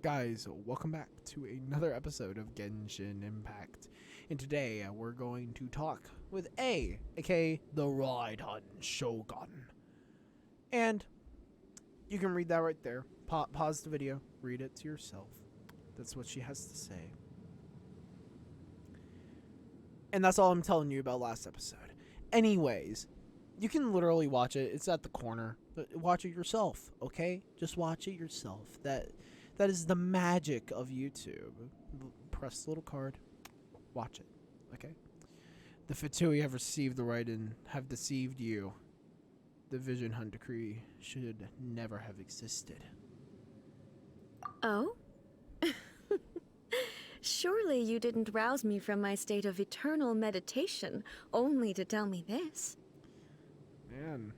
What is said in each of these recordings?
guys? Welcome back to another episode of Genshin Impact. And today we're going to talk with aka the Ride on Shogun. And you can read that right there. Pause the video, read it to yourself. That's what she has to say. And that's all I'm telling you about last episode. Anyways, you can literally watch it. It's at the corner. Watch it yourself, okay? Just watch it yourself. That is the magic of YouTube. Press the little card. Watch it, okay? The Fatui have received the right and have deceived you. The Vision Hunt decree should never have existed. Oh? Surely you didn't rouse me from my state of eternal meditation only to tell me this. Man.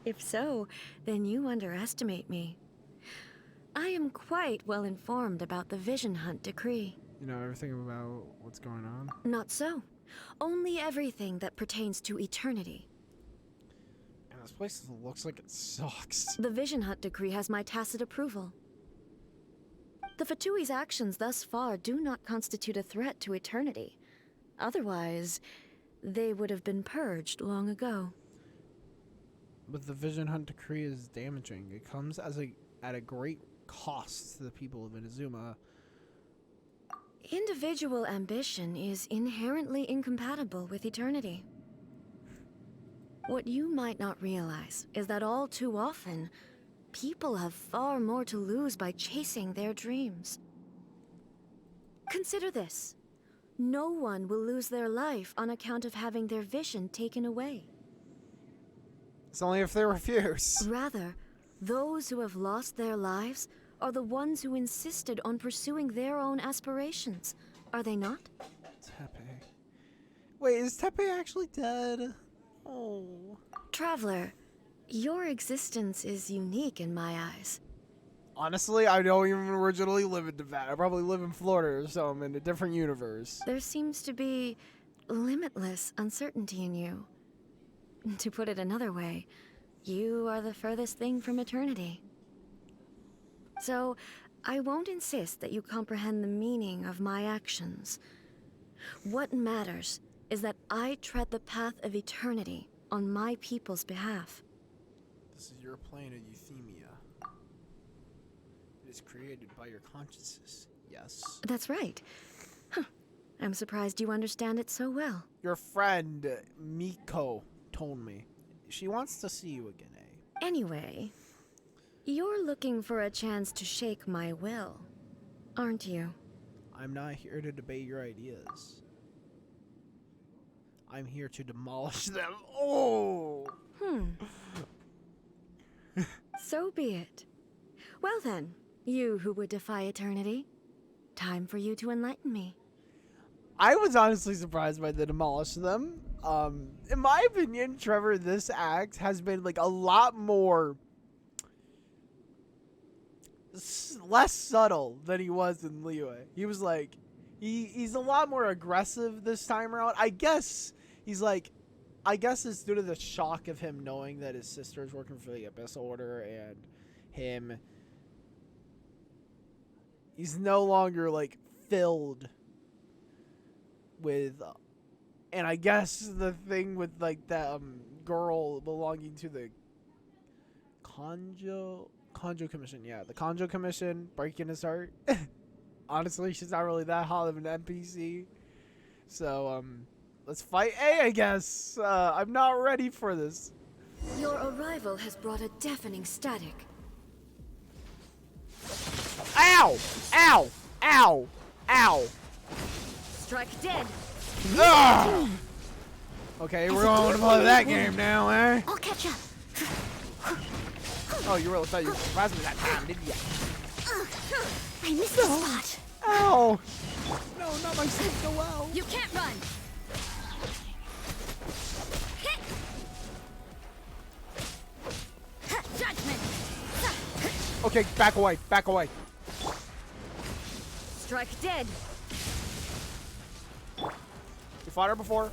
If so, then you underestimate me. I am quite well informed about the Vision Hunt decree. You know everything about what's going on? Not so. Only everything that pertains to eternity. And this place looks like it sucks. The Vision Hunt decree has my tacit approval. The Fatui's actions thus far do not constitute a threat to eternity. Otherwise, they would have been purged long ago. But the Vision Hunt decree is damaging. It comes at a great cost to the people of Inazuma. Individual ambition is inherently incompatible with eternity. What you might not realize is that all too often, people have far more to lose by chasing their dreams. Consider this. No one will lose their life on account of having their vision taken away. It's only if they refuse. Rather, those who have lost their lives are the ones who insisted on pursuing their own aspirations. Are they not? Tepe. Wait, is Tepe actually dead? Oh. Traveler, your existence is unique in my eyes. Honestly, I don't even originally live in Nevada. I probably live in Florida or something in a different universe. There seems to be limitless uncertainty in you. To put it another way, you are the furthest thing from eternity. So, I won't insist that you comprehend the meaning of my actions. What matters is that I tread the path of eternity on my people's behalf. This is your plane of euthymia. It is created by your consciousness, yes? That's right. Huh. I'm surprised you understand it so well. Your friend, Miko, told me. She wants to see you again, eh? Anyway, you're looking for a chance to shake my will, aren't you? I'm not here to debate your ideas. I'm here to demolish them. Oh! So be it. Well then, you who would defy eternity, time for you to enlighten me. I was honestly surprised by the demolish them. In my opinion, Trevor, this act has been like a lot more less subtle than he was in Liyue. He was like, he's a lot more aggressive this time around. I guess it's due to the shock of him knowing that his sister is working for the Abyss Order and he's no longer like filled with and I guess the thing with like that girl belonging to the Conjo Commission, yeah, the Conjo Commission breaking his heart. Honestly, she's not really that hot of an NPC. So let's fight A, I guess. I'm not ready for this. Your arrival has brought a deafening static. Ow! Ow! Ow! Ow! Strike dead. Ugh! Okay, we're going to play that game now, eh? I'll catch up. Oh, you really thought you surprised me that time, didn't you? I missed the spot. Ow! No, not my safe Noel. You can't run. Judgment. Okay, back away, back away. Strike dead. We fought her before.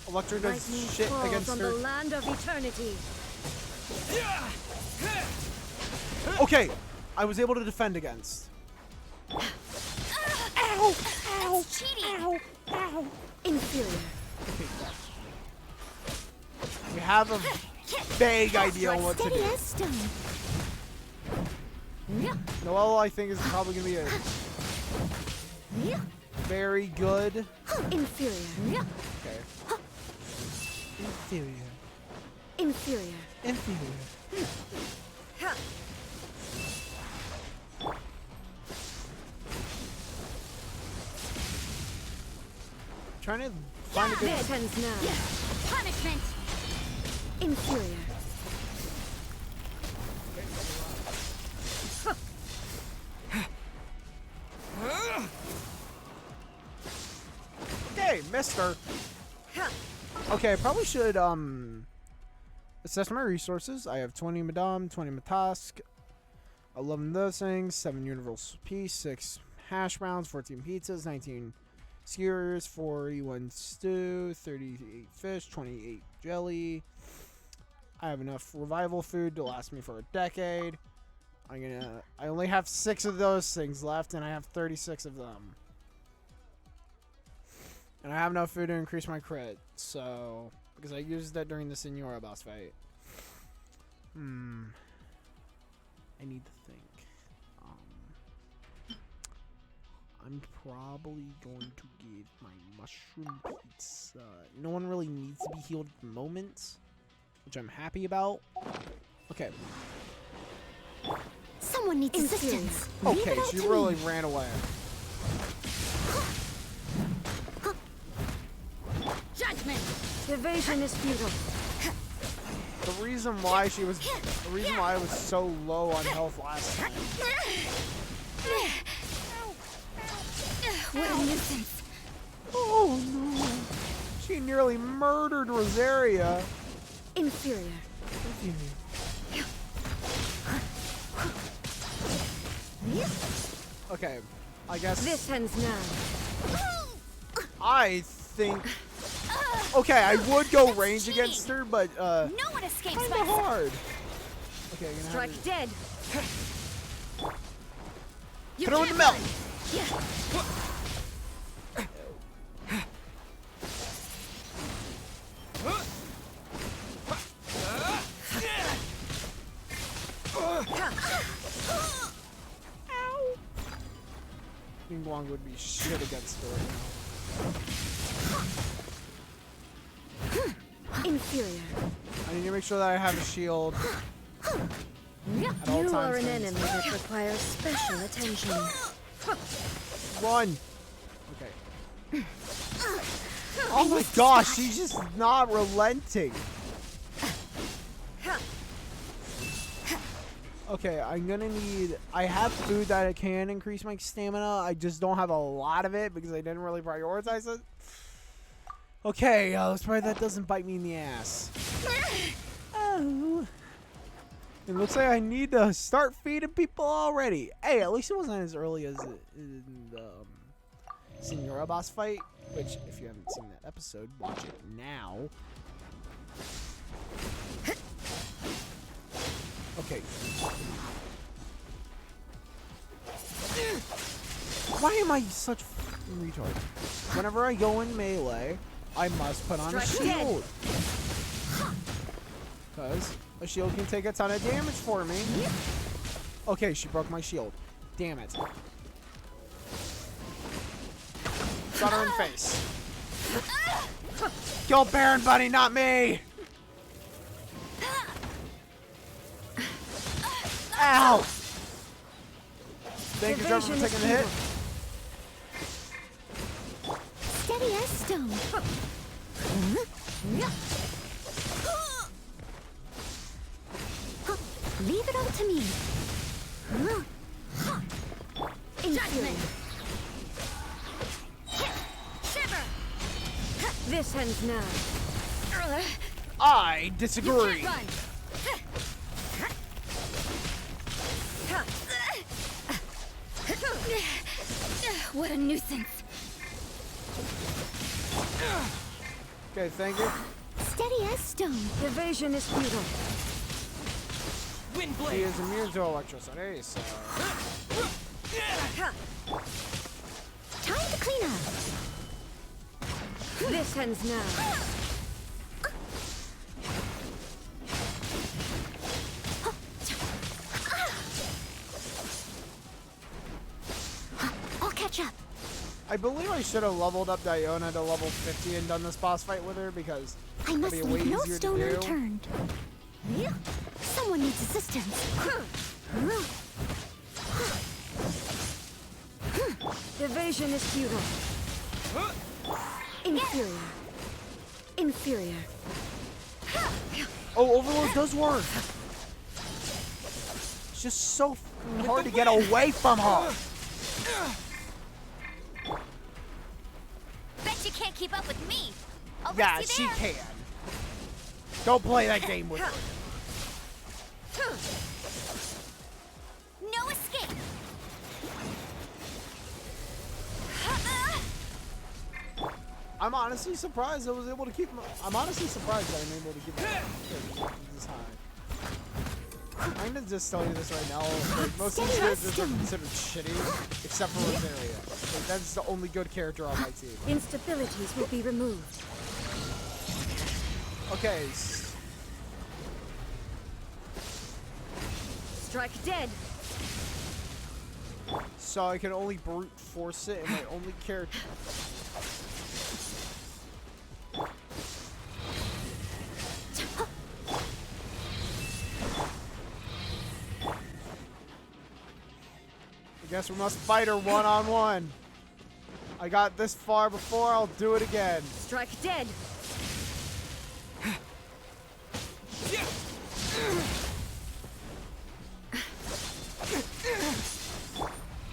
Electra does Lightning shit falls against on her. the land of eternity. Okay, I was able to defend against. Ow! Ow! That's cheating! Ow! Ow! Inferior. We have a vague idea on what to Steady do. as stone. Noelle, I think, is probably going to be a very good. Inferior. Okay. Inferior. Inferior. Inferior. Trying to find a good. Weapons now. Punishment. Inferior. Okay, mister. Okay, I probably should assess my resources. I have 20 Madame, 20 Matask, 11 of those things, 7 universal peace, 6 hash browns, 14 pizzas, 19 skewers, 41 stew, 38 fish, 28 jelly. I have enough revival food to last me for a decade. I only have 6 of those things left, and I have 36 of them. And I have enough food to increase my crit, so because I used that during the Senora boss fight. I need to think. I'm probably going to give my mushroom pizza. No one really needs to be healed at the moment, which I'm happy about. Okay. Someone needs assistance. Leave Okay, it all she to really me. ran away. Judgment. Evasion is futile. The reason why I was so low on health last time. What a nuisance. Oh no. She nearly murdered Rosaria. Inferior. Okay, I guess This ends now. I think. Okay, I would go range against her, but No one escapes kinda my hard. Okay, gonna Strike have dead. You put her in the can't milk. run. King Guang would be shit against her right now. Inferior. I need to make sure that I have a shield at all You times. are an during enemy this that requires special attention. fight. Run. Okay. Oh my gosh, she's just not relenting. Okay, I'm gonna need. I have food that can increase my stamina. I just don't have a lot of it because I didn't really prioritize it. Okay, let's pray that doesn't bite me in the ass. Oh. It looks like I need to start feeding people already. Hey, at least it wasn't as early as in the Senora boss fight. Which, if you haven't seen that episode, watch it now. Okay. Why am I such a retard? Whenever I go in melee, I must put on a Strike dead. shield. Because a shield can take a ton of damage for me. Okay, she broke my shield. Damn it. Got her in the face. Kill Baron Buddy, not me! Ow! Thank you, Trevor, for Evasion is taking the hit. Steady as stone. Leave it all to me. Inferior. Shiver. This ends now. I disagree. Run. What a nuisance. Okay, thank you. Steady as stone. Evasion is futile. He is immune to electricity, so... Time to clean up. This ends now. I'll catch up. I believe I should have leveled up Diona to level 50 and done this boss fight with her because I it'd must be way leave no easier stone to do. unturned. Someone needs assistance. Evasion is futile. Inferior. Inferior. Oh, Overload does work. It's just so hard to get away from her. Bet you can't keep up with me. I'll Yeah, race she you there. can. Don't play that game with her. No escape. I'm honestly surprised I was able to keep him. I'm honestly surprised that I'm able to keep him this high. I'm gonna just tell you this right now. Like, most of these characters are considered shitty, except for Rosaria. Like, that's the only good character on my team. Instabilities will be removed. Okay. Strike dead. So I can only brute force it, and my only character. I guess we must fight her one-on-one. I got this far before, I'll do it again. Strike dead.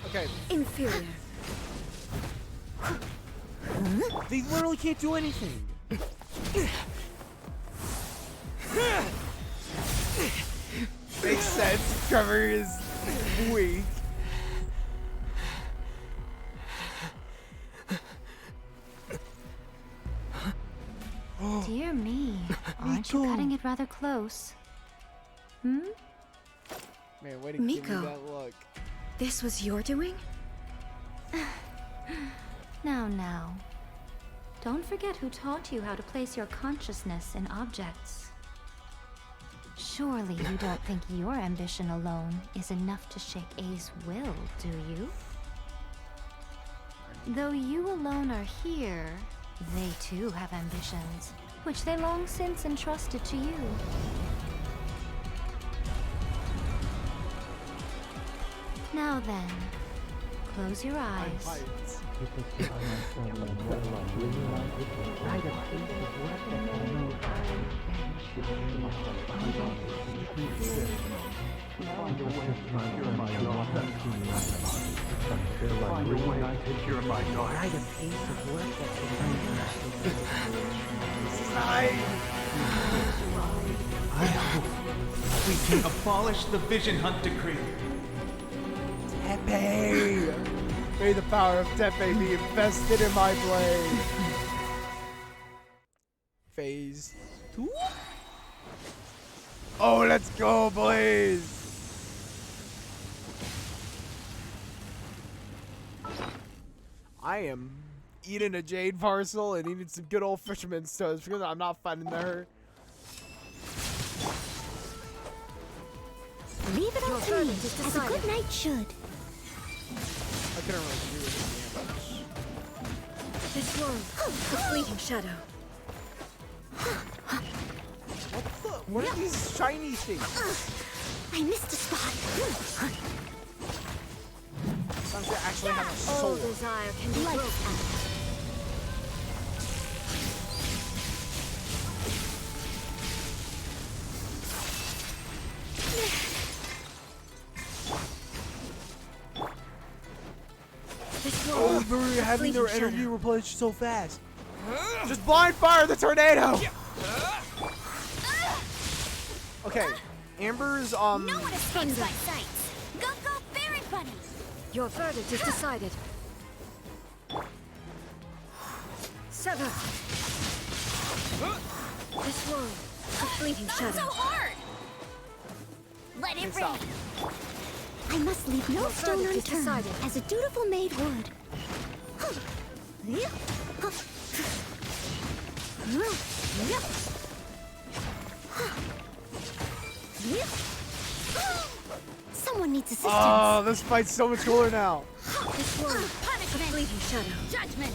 Okay. Inferior. They literally can't do anything. Makes sense. Trevor is weak. Dear me, aren't you cutting it rather close? Man, way to give me Miko. that look. This was your doing? Now. Don't forget who taught you how to place your consciousness in objects. Surely you don't think your ambition alone is enough to shake A's will, do you? Though you alone are here, they too have ambitions, which they long since entrusted to you. Now then, close your eyes. I hope we can abolish the Vision Hunt decree. Tepe! May the power of Tepe be invested in my blade. Phase 2? Oh, let's go, Blaze! I am eating a jade parcel and eating some good old fisherman's toast because I'm not fighting her. Leave it up to me, as a good knight should. I couldn't really do any damage. This world, a fleeting shadow. What are these shiny things? I missed a spot. Sounds like I actually have a All soul. desire can be Lights broken. out. This Oh, world, they're having their fleeting energy shadow. replenished so fast. Just blind fire the tornado! Okay, Amber's, No one escapes my sights. Go, Fairy Bunny! Your verdict is decided. Sever. This world, a fleeting Not shadow. so hard! Let it Stop. rain. I must leave no stone verdict is unturned, decided. as a dutiful maid would. Someone needs assistance. Oh, this fight's so much cooler now. This one, a Punishment. fleeting shadow. Judgment.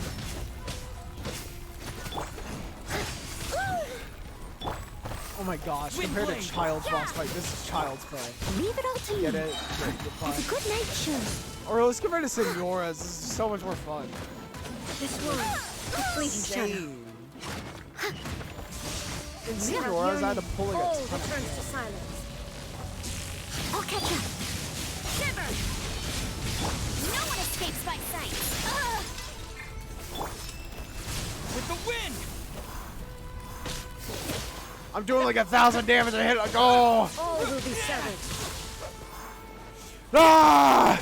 Oh my gosh, compared to Child's boss fight, this is Child's play. Leave it all to me. Get it? Have a good night, show. Or let's compare to Senora's. This is so much more fun. This one, a fleeting shadow. In Senora's, I had to pull like All a ton returns of to silence. I'll catch up. Shiver. No one escapes my sight. With the wind! I'm doing like 1,000 damage a hit. Like, oh! All will be severed. Ah!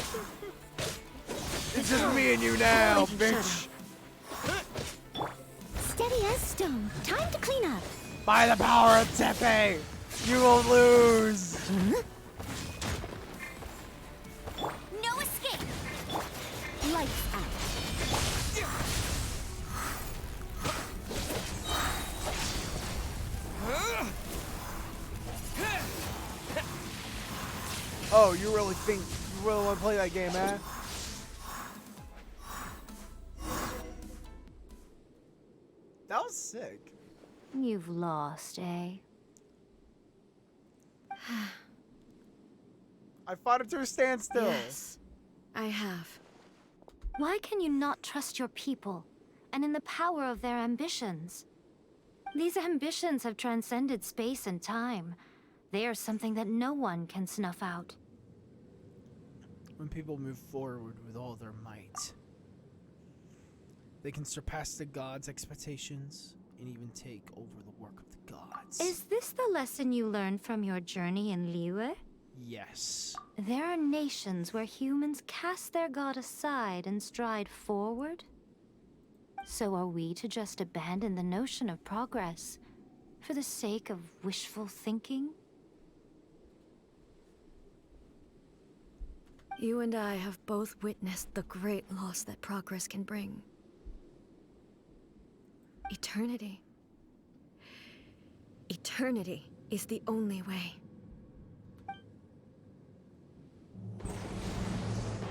It's just me and you now, Fleeting bitch. Steady as stone. Time to clean up. By the power of Tepe, you will lose. No escape. Lights out. Oh, you really think you really want to play that game, man? That was sick. You've lost, eh? I fought it to a standstill. Yes, I have. Why can you not trust your people and in the power of their ambitions? These ambitions have transcended space and time. They are something that no one can snuff out. When people move forward with all their might, they can surpass the gods' expectations and even take over the work of the gods. Is this the lesson you learned from your journey in Liyue? Yes. There are nations where humans cast their god aside and stride forward. So are we to just abandon the notion of progress for the sake of wishful thinking? You and I have both witnessed the great loss that progress can bring. Eternity. Eternity is the only way.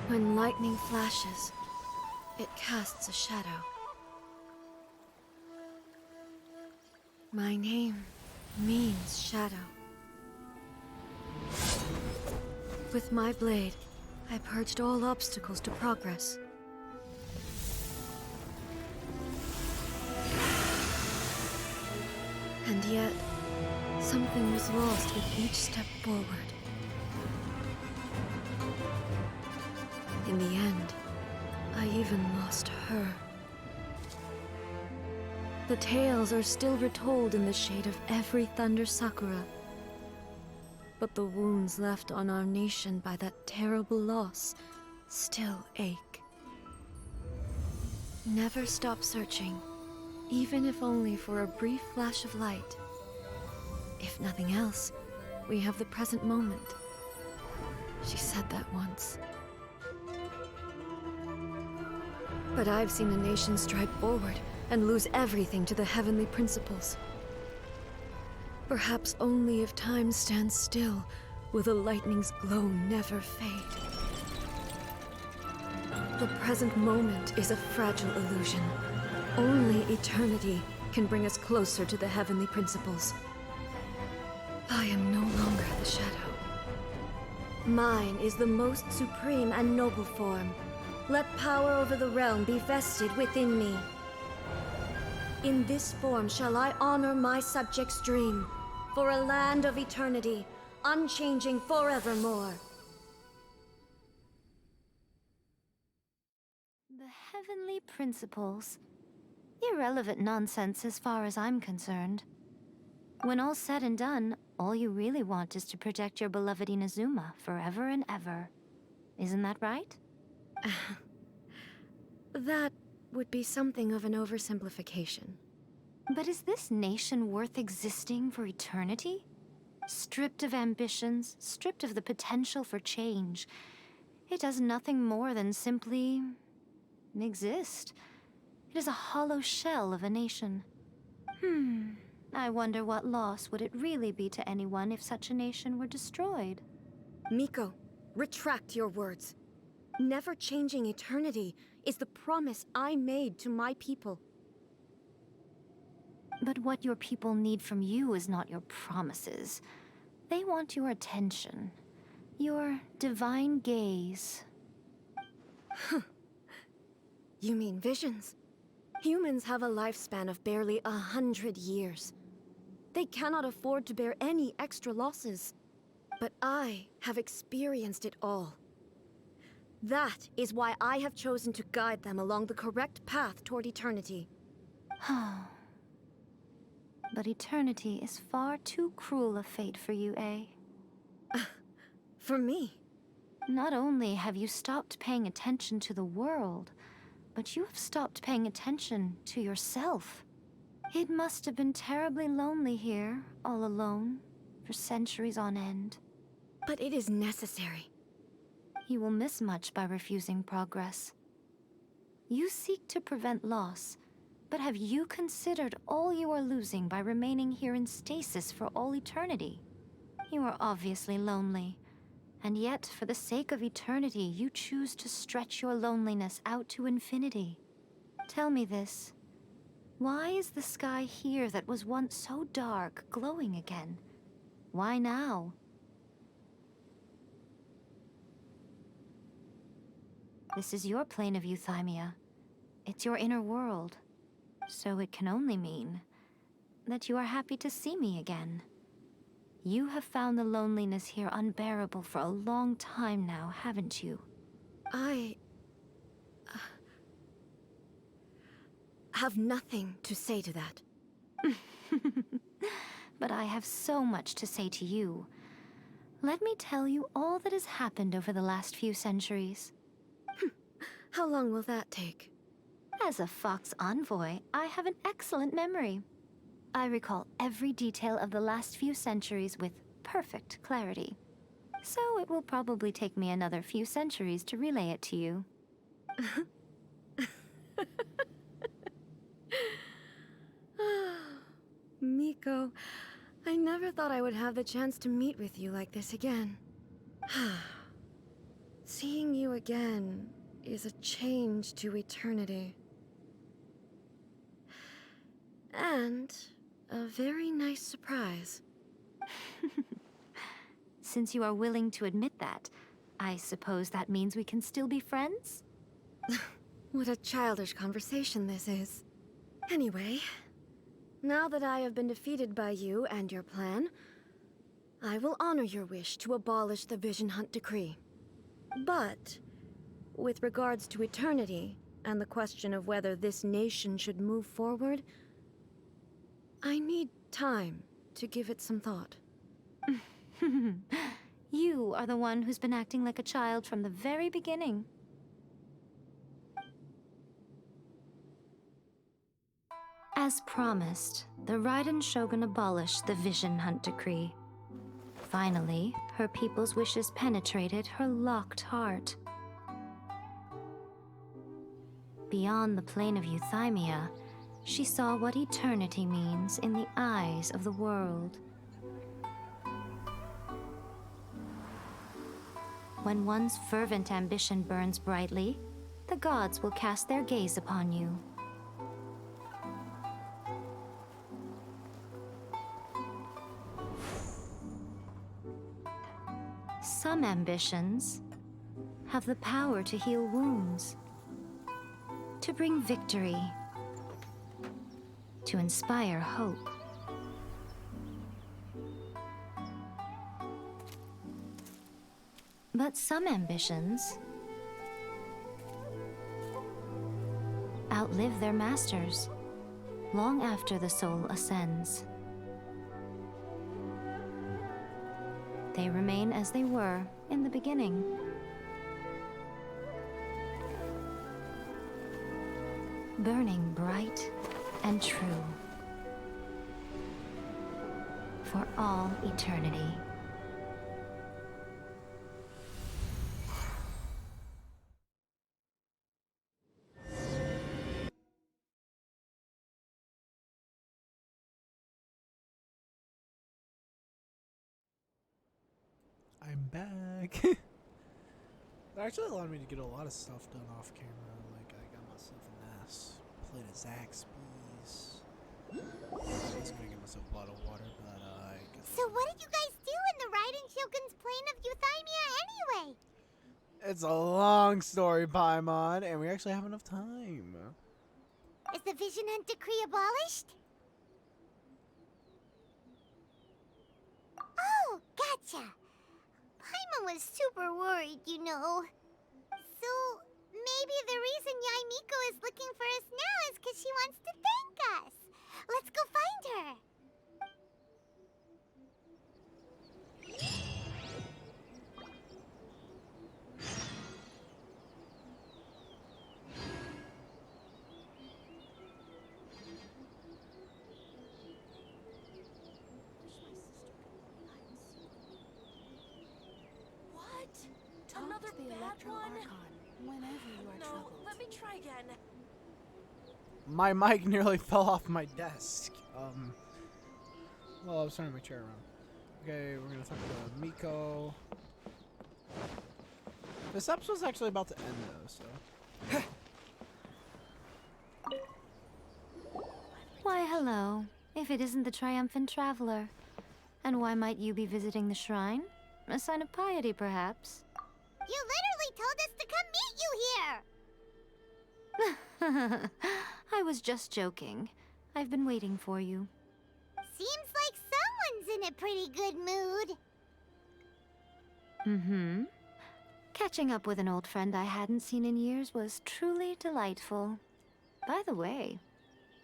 When lightning flashes, it casts a shadow. My name means shadow. With my blade, I purged all obstacles to progress. And yet, something was lost with each step forward. In the end, I even lost her. The tales are still retold in the shade of every Thunder Sakura. But the wounds left on our nation by that terrible loss still ache. Never stop searching, even if only for a brief flash of light. If nothing else, we have the present moment. She said that once. But I've seen a nation stride forward and lose everything to the heavenly principles. Perhaps only if time stands still will the lightning's glow never fade. The present moment is a fragile illusion. Only eternity can bring us closer to the heavenly principles. I am no longer the shadow. Mine is the most supreme and noble form. Let power over the realm be vested within me. In this form shall I honor my subjects' dream, for a land of eternity, unchanging forevermore. The heavenly principles. Irrelevant nonsense as far as I'm concerned. When all's said and done, all you really want is to protect your beloved Inazuma forever and ever. Isn't that right? That would be something of an oversimplification. But is this nation worth existing for eternity? Stripped of ambitions, stripped of the potential for change, it does nothing more than simply exist. It is a hollow shell of a nation. I wonder what loss would it really be to anyone if such a nation were destroyed? Miko, retract your words. Never changing eternity is the promise I made to my people. But what your people need from you is not your promises. They want your attention. Your divine gaze. You mean visions? Humans have a lifespan of barely 100 years. They cannot afford to bear any extra losses. But I have experienced it all. That is why I have chosen to guide them along the correct path toward eternity. But eternity is far too cruel a fate for you, eh? For me? Not only have you stopped paying attention to the world, but you have stopped paying attention to yourself. It must have been terribly lonely here, all alone, for centuries on end. But it is necessary. You will miss much by refusing progress. You seek to prevent loss, but have you considered all you are losing by remaining here in stasis for all eternity? You are obviously lonely, and yet for the sake of eternity you choose to stretch your loneliness out to infinity. Tell me this. Why is the sky here that was once so dark glowing again? Why now? This is your plane of euthymia. It's your inner world. So it can only mean that you are happy to see me again. You have found the loneliness here unbearable for a long time now, haven't you? I have nothing to say to that. But I have so much to say to you. Let me tell you all that has happened over the last few centuries. How long will that take? As a Fox envoy, I have an excellent memory. I recall every detail of the last few centuries with perfect clarity. So it will probably take me another few centuries to relay it to you. Miko, I never thought I would have the chance to meet with you like this again. Seeing you again is a change to eternity. And a very nice surprise. Since you are willing to admit that, I suppose that means we can still be friends? What a childish conversation this is. Anyway, now that I have been defeated by you and your plan, I will honor your wish to abolish the Vision Hunt Decree. But, with regards to eternity, and the question of whether this nation should move forward, I need time to give it some thought. You are the one who's been acting like a child from the very beginning. As promised, the Raiden Shogun abolished the Vision Hunt Decree. Finally, her people's wishes penetrated her locked heart. Beyond the plane of euthymia, she saw what eternity means in the eyes of the world. When one's fervent ambition burns brightly, the gods will cast their gaze upon you. Some ambitions have the power to heal wounds, to bring victory, to inspire hope. But some ambitions outlive their masters long after the soul ascends. They remain as they were in the beginning. Burning bright and true. for all eternity. I'm back. That actually allowed me to get a lot of stuff done off camera. Like, I got myself a nice plate of Zaxby's. I was gonna get myself a bottle of water, but I guess. So what did you guys do in the riding Shogun's plane of Euthymia anyway? It's a long story, Paimon, and we actually have enough time. Is the Vision Hunt decree abolished? Oh, gotcha. Paimon was super worried, you know. So, maybe the reason Yaimiko is looking for us now is because she wants to thank us. Let's go find her. Another bad one? Whenever you are No, troubled. let me try again. My mic nearly fell off my desk. Well, I was turning my chair around. Okay, we're gonna talk about Miko. This episode's actually about to end though, so. Why, hello. If it isn't the triumphant traveler. And why might you be visiting the shrine? A sign of piety, perhaps? You literally told us to come meet you here. I was just joking. I've been waiting for you. Seems like someone's in a pretty good mood. Mm-hmm. Catching up with an old friend I hadn't seen in years was truly delightful. By the way,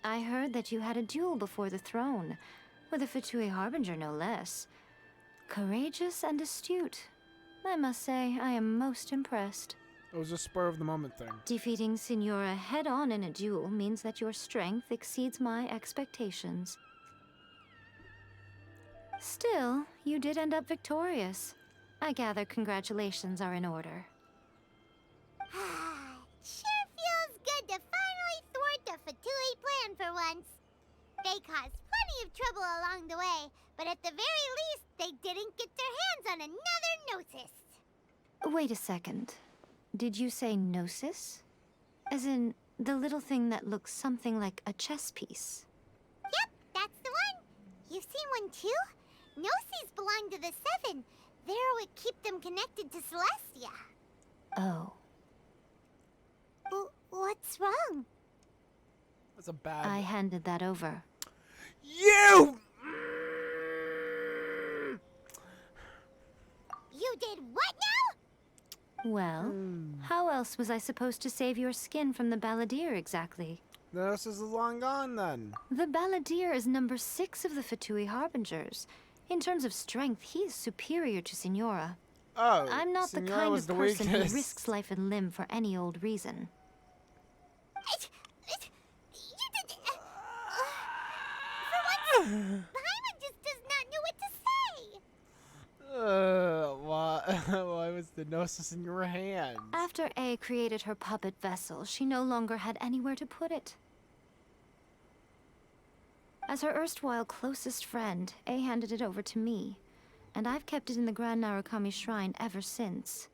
I heard that you had a duel before the throne, with a Fatui Harbinger no less. Courageous and astute. I must say, I am most impressed. It was a spur of the moment thing. Defeating Signora head-on in a duel means that your strength exceeds my expectations. Still, you did end up victorious. I gather congratulations are in order. Sure feels good to finally thwart the Fatui plan for once. They caused plenty of trouble along the way, but at the very least, they didn't get their hands on another Gnosis. Wait a second. Did you say Gnosis? As in, the little thing that looks something like a chess piece? Yep, that's the one. You've seen one too? Gnosis belong to the Seven. They're what keep them connected to Celestia. Oh. What's wrong? That's a bad. I handed that over. You! You did what now? Well, how else was I supposed to save your skin from the Balladeer exactly? This is long gone then. The Balladeer is number 6 of the Fatui Harbingers. In terms of strength, he is superior to Signora. Oh, I'm not the Signora kind was of the person who weakest. risks life and limb for any old reason. Paimon just does not know what to say. Why was the Gnosis in your hands? After A created her puppet vessel, she no longer had anywhere to put it. As her erstwhile closest friend, A handed it over to me, and I've kept it in the Grand Narukami Shrine ever since.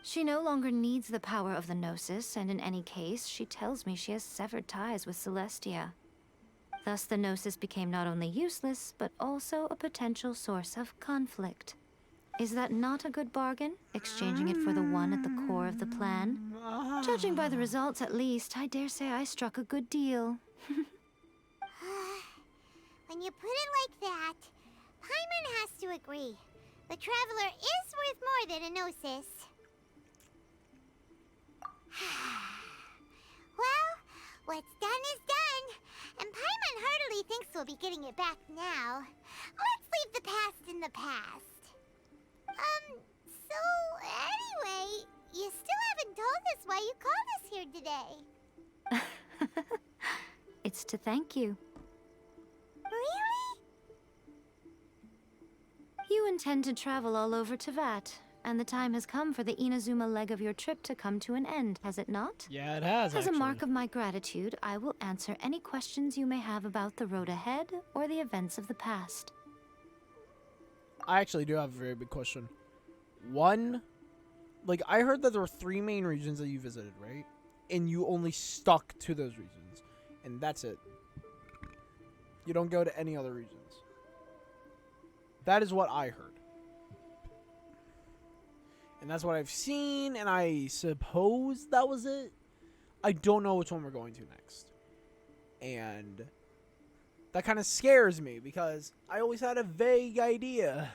She no longer needs the power of the Gnosis, and in any case, she tells me she has severed ties with Celestia. Thus, the Gnosis became not only useless, but also a potential source of conflict. Is that not a good bargain, exchanging it for the one at the core of the plan? Judging by the results, at least, I dare say I struck a good deal. When you put it like that, Paimon has to agree. The Traveler is worth more than a Gnosis. Well, what's done is done, and Paimon heartily thinks we'll be getting it back now. Let's leave the past in the past. So anyway, you still haven't told us why you called us here today. It's to thank you. Really? You intend to travel all over Tevat, and the time has come for the Inazuma leg of your trip to come to an end, has it not? Yeah, it has, As a actually. mark of my gratitude, I will answer any questions you may have about the road ahead or the events of the past. I actually do have a very big question. One, like, I heard that there were 3 main regions that you visited, right? And you only stuck to those regions. And that's it. You don't go to any other regions. That is what I heard. And that's what I've seen, and I suppose that was it. I don't know which one we're going to next. And that kind of scares me, because I always had a vague idea.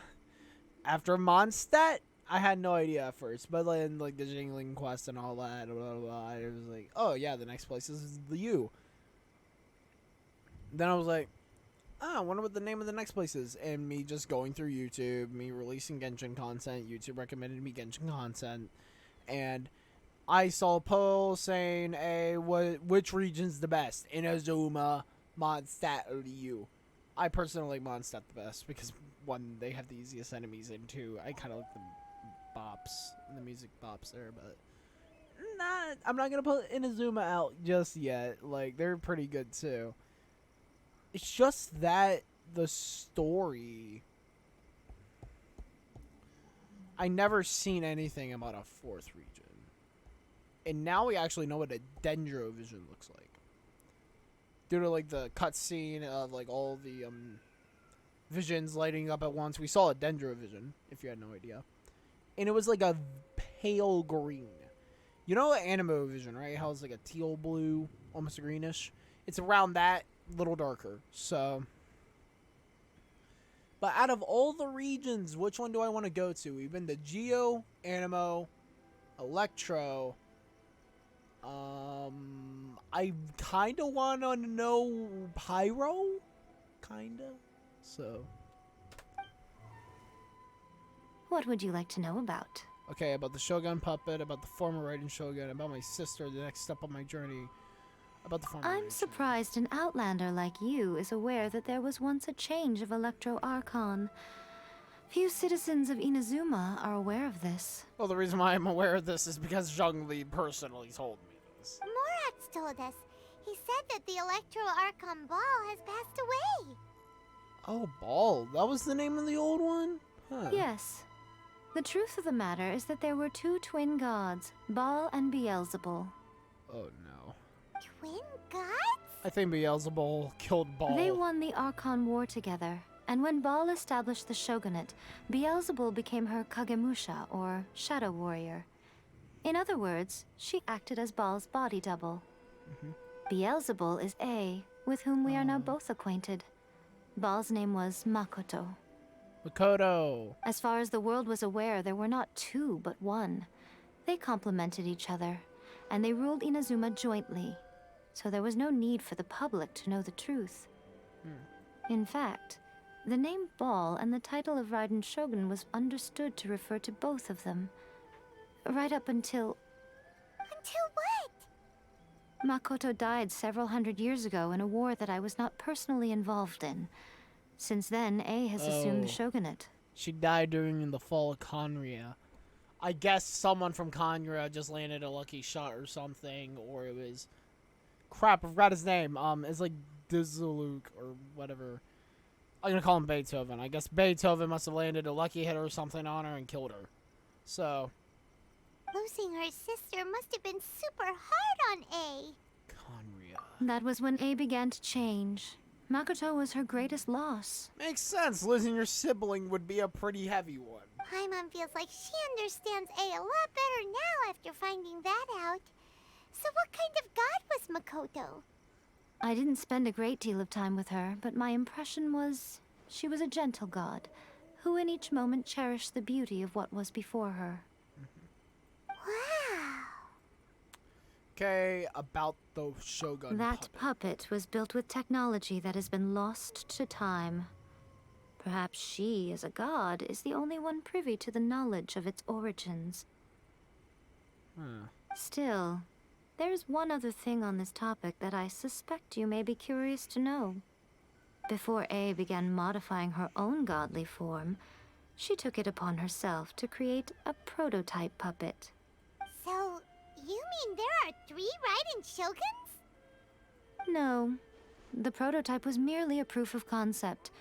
After Mondstadt, I had no idea at first. But then, like, the Jingling quest and all that, blah, blah, blah, it was like, oh, yeah, the next place is the U. Then I was like, I wonder what the name of the next place is. And me just going through YouTube, me releasing Genshin content, YouTube recommended me Genshin content, and I saw a poll saying, hey, which region's the best? Inazuma, Mondstadt, or the U? I personally like Mondstadt the best, because 1, they have the easiest enemies, and 2, I kind of like the bops, the music bops there, but I'm not going to put Inazuma out just yet. Like, they're pretty good too. It's just that the story, I never seen anything about a 4th region. And now we actually know what a Dendro vision looks like. Due to, like, the cutscene of, like, all the visions lighting up at once, we saw a Dendro vision, if you had no idea. And it was like a pale green. You know Animo vision, right? How it's like a teal blue, almost a greenish? It's around that, little darker. So, but out of all the regions, which one do I want to go to? We've been to Geo, Animo, Electro. I kind of want to know Pyro, kind of. So, What would you like to know about? okay, about the Shogun puppet, about the former Raiden Shogun, about my sister, the next step on my journey. About the former I'm Raiden surprised an outlander like you is aware that there was once a change of Electro Archon. Few citizens of Inazuma are aware of this. Well, the reason why I'm aware of this is because Zhongli personally told me this. Morax told us. He said that the Electro Archon Ball has passed away. Oh, Ball. That was the name of the old one? Huh. Yes. The truth of the matter is that there were 2 twin gods, Baal and Beelzebul. Oh, no. Twin gods? I think Beelzebul killed Ball. They won the Archon War together, and when Baal established the shogunate, Beelzebul became her Kagemusha, or shadow warrior. In other words, she acted as Baal's body double. Beelzebul is A, with whom we are now both acquainted. Baal's name was Makoto. Makoto. As far as the world was aware, there were not 2, but 1. They complemented each other, and they ruled Inazuma jointly, so there was no need for the public to know the truth. In fact, the name Baal and the title of Raiden Shogun was understood to refer to both of them. Right up until Until what? Makoto died several hundred years ago in a war that I was not personally involved in. Since then, A has assumed the Oh. shogunate. She died during the fall of Conria. I guess someone from Conria just landed a lucky shot or something, or it was... Crap, I forgot his name. It's like Dizaluk or whatever. I'm gonna call him Beethoven. I guess Beethoven must have landed a lucky hit or something on her and killed her. So... Losing her sister must have been super hard on A. Conria. That was when A began to change. Makoto was her greatest loss. Makes sense. Losing your sibling would be a pretty heavy one. Paimon feels like she understands A a lot better now after finding that out. So what kind of god was Makoto? I didn't spend a great deal of time with her, but my impression was she was a gentle god, who in each moment cherished the beauty of what was before her. Wow. Okay, about the Shogun That puppet. puppet was built with technology that has been lost to time. Perhaps she, as a god, is the only one privy to the knowledge of its origins. Still, there is one other thing on this topic that I suspect you may be curious to know. Before A began modifying her own godly form, she took it upon herself to create a prototype puppet. So, you mean there are 3 Raiden Shoguns? No, the prototype was merely a proof of concept.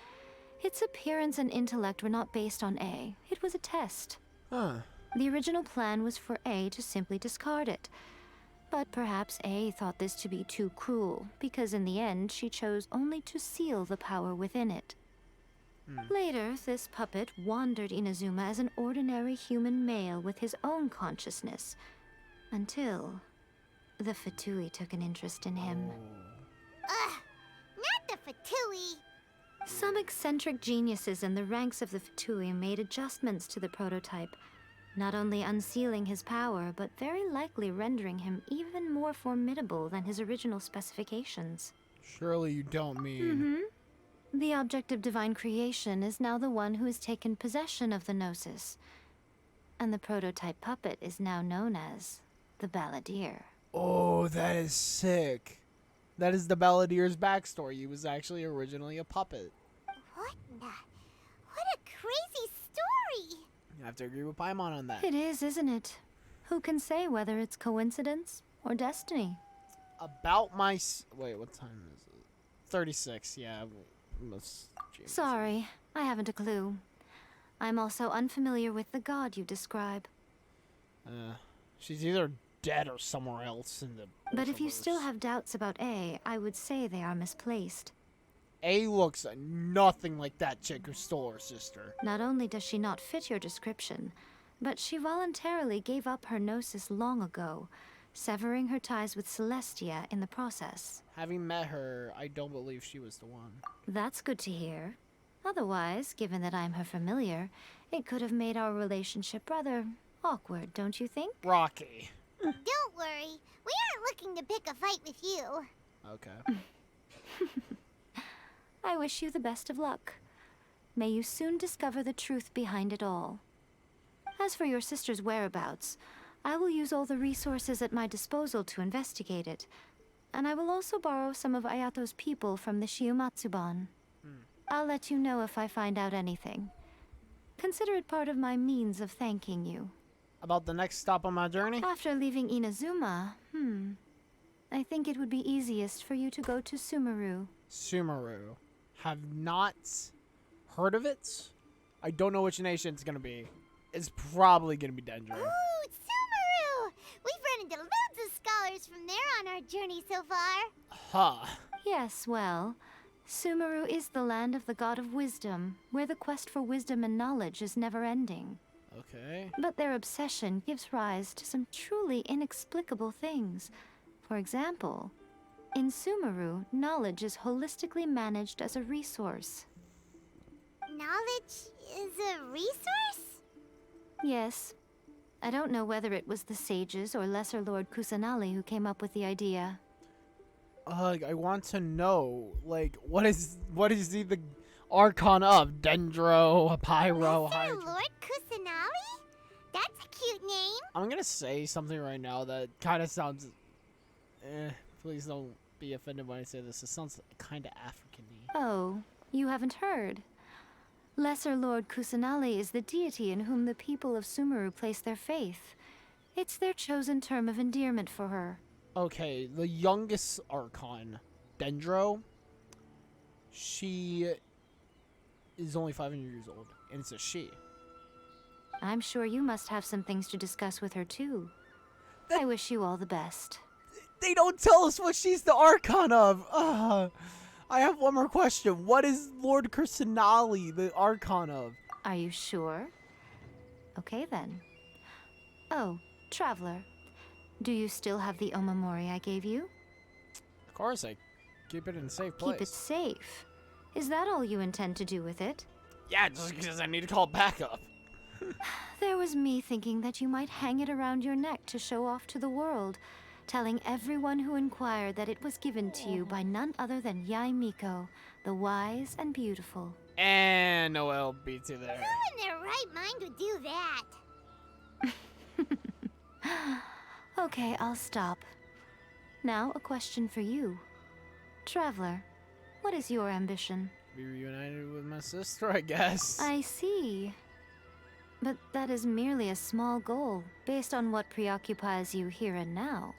Its appearance and intellect were not based on A. It was a test. Huh. The original plan was for A to simply discard it. But perhaps A thought this to be too cruel, because in the end she chose only to seal the power within it. Later, this puppet wandered Inazuma as an ordinary human male with his own consciousness, until the Fatui took an interest in him. Ugh, not the Fatui. Some eccentric geniuses in the ranks of the Fatui made adjustments to the prototype, not only unsealing his power, but very likely rendering him even more formidable than his original specifications. Surely you don't mean... The object of divine creation is now the one who has taken possession of the Gnosis, and the prototype puppet is now known as the Balladeer. Oh, that is sick. That is the Balladeer's backstory. He was actually originally a puppet. What a crazy story! You have to agree with Paimon on that. It is, isn't it? Who can say whether it's coincidence or destiny? About my... Wait, what time is it? 36, yeah. Sorry, I haven't a clue. I'm also unfamiliar with the god you describe. She's either dead or somewhere else in the... But if you Ultraverse. still have doubts about A, I would say they are misplaced. A looks nothing like that chick who stole her sister. Not only does she not fit your description, but she voluntarily gave up her Gnosis long ago, severing her ties with Celestia in the process. Having met her, I don't believe she was the one. That's good to hear. Otherwise, given that I'm her familiar, it could have made our relationship rather awkward, don't you think? Rocky. Don't worry, we aren't looking to pick a fight with you. Okay. I wish you the best of luck. May you soon discover the truth behind it all. As for your sister's whereabouts, I will use all the resources at my disposal to investigate it, and I will also borrow some of Ayato's people from the Shiumatsuban. I'll let you know if I find out anything. Consider it part of my means of thanking you. About the next stop on my journey? After leaving Inazuma, I think it would be easiest for you to go to Sumeru. Sumeru. Have not heard of it. I don't know which nation it's gonna be. It's probably gonna be Dendro. Ooh, Sumeru! We've run into loads of scholars from there on our journey so far. Huh. Yes, well, Sumeru is the land of the god of wisdom, where the quest for wisdom and knowledge is never-ending. Okay. But their obsession gives rise to some truly inexplicable things. For example, in Sumeru, knowledge is holistically managed as a resource. Knowledge is a resource? Yes. I don't know whether it was the sages or Lesser Lord Kusanali who came up with the idea. I want to know, like, what is he the Archon of? Dendro, Pyro, Lesser Hydra? Lord Kusanali? That's a cute name. I'm gonna say something right now that kind of sounds... please don't be offended when I say this. It sounds kind of African-y. Oh, you haven't heard. Lesser Lord Kusanali is the deity in whom the people of Sumeru place their faith. It's their chosen term of endearment for her. Okay, the youngest Archon, Dendro, she is only 500 years old, and it's a she. I'm sure you must have some things to discuss with her too. I wish you all the best. They don't tell us what she's the Archon of! I have one more question. What is Lord Kusanali the Archon of? Are you sure? Okay then. Oh, Traveler. Do you still have the Omamori I gave you? Of course, I keep it in a safe place. Keep it safe. Is that all you intend to do with it? Yeah, just because I need to call backup. There was me thinking that you might hang it around your neck to show off to the world, telling everyone who inquired that it was given to you by none other than Yai Miko, the wise and beautiful. And Noel beats you there. Who in their right mind would do that? Okay, I'll stop. Now, a question for you. Traveler, what is your ambition? Be reunited with my sister, I guess. I see. But that is merely a small goal, based on what preoccupies you here and now.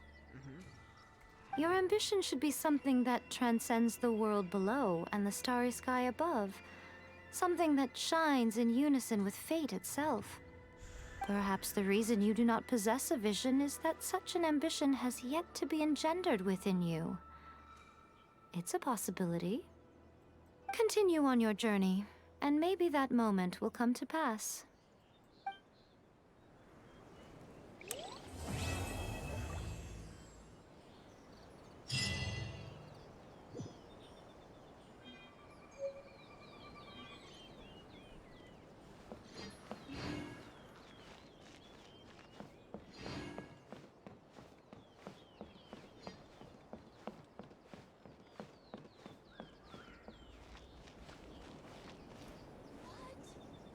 Your ambition should be something that transcends the world below and the starry sky above. Something that shines in unison with fate itself. Perhaps the reason you do not possess a vision is that such an ambition has yet to be engendered within you. It's a possibility. Continue on your journey, and maybe that moment will come to pass.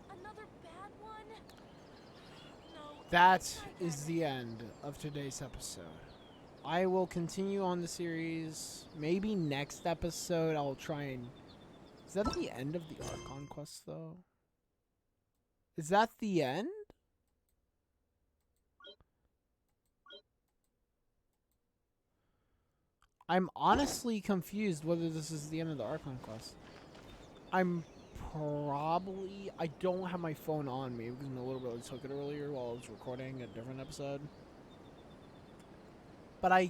Another bad one? No. That is the end of today's episode. I will continue on the series. Maybe next episode I'll try and... Is that the end of the Archon quest, though? Is that the end? I'm honestly confused whether this is the end of the Archon quest. I don't have my phone on me because my little brother took it earlier while I was recording a different episode. But I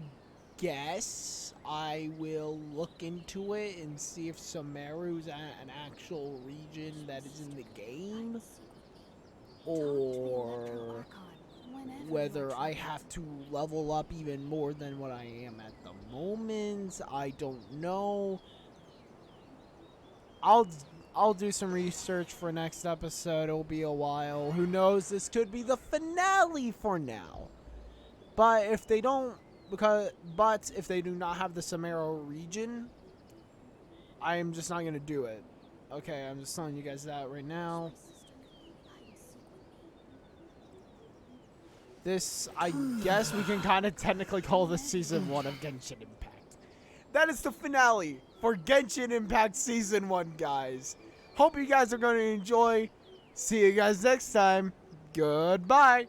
guess I will look into it and see if Sumeru's an actual region that is in the game, or whether I have to level up even more than what I am at the moment. I don't know. I'll do some research for next episode. It'll be a while. Who knows? This could be the finale for now. But if they don't, if they do not have the Sumeru region, I am just not gonna do it. Okay, I'm just telling you guys that right now. This, I guess we can kind of technically call this Season 1 of Genshin Impact. That is the finale for Genshin Impact Season 1, guys. Hope you guys are going to enjoy. See you guys next time. Goodbye.